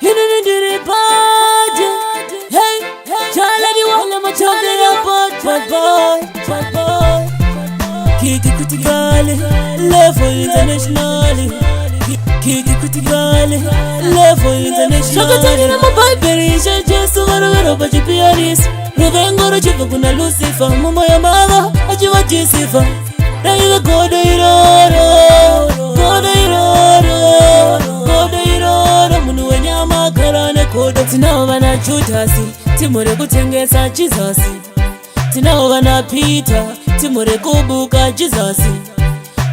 Hinidiri party. Hey, Charlie, what am I talking about? Bad boy. Kiki Kutigali, level internationally. Kiki Kutigali, level internationally. Shakatani na mabiberi, just to go but you pianist. Rubengo Chiva Kuna Lucifer, Mama Yamaga, Achiva Jessifa. Now you go to Munuanyama Karane Kodo. Tinawana Chutasi, Timore Kutengesa Jesus. Tinawana Peter, Timore Kubuka Jesus.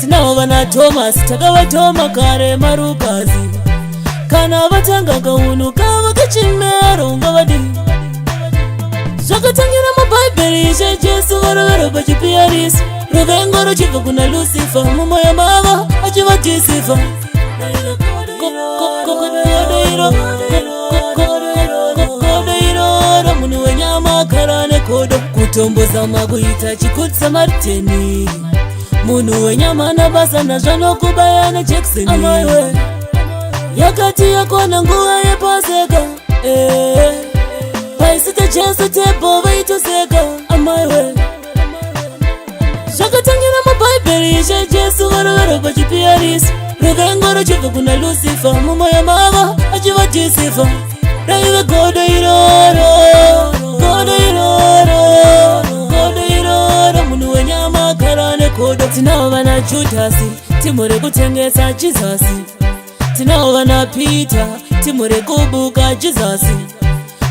Tinawana Thomas, Tagawa Toma Kare Marukazi. Kana Vatanga Gaunu, Kava Kachimero, Gavadi. Shakatangira mabiberi, just to go but you pianist. Rubengo Chiva Kuna Lucifer, Mama Yamaga, Achiva Jessifa. Munuanyama Karane Kodo. Kutomboza maguita chikutsa marteni. Munuanyama na basa na jano kubayana Jackson. Amaiwe yakati yako na nguwa ye paseka. Paisita chesa tebo veito seka. Amaiwe Shakatangira mabiberi, Jesu Varara but you pianist. Rubengo Chiva Kuna Lucifer, Mama Yamaga, Achiva Jessifa. Now you go to Munuanyama Karane Kodo. Tinawana Chutasi, Timore Kutengesa Jesus. Tinawana Peter, Timore Kubuka Jesus.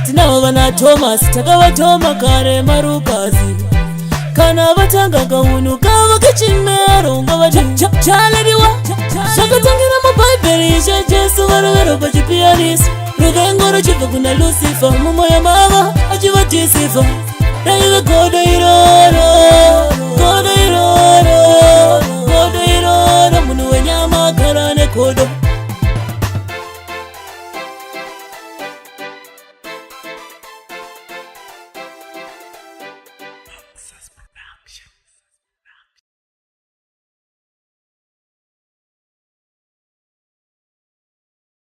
Tinawana Thomas, Tagawa Toma Kare Marukazi. Kana Vatanga Gaunu, Kava Kachimero, Chaladiwa. Shakatangira mabiberi, just to go but you pianist. Rubengo Chiva Kuna Lucifer, Mama Yamaga, Achiva Jessifa. Now you go to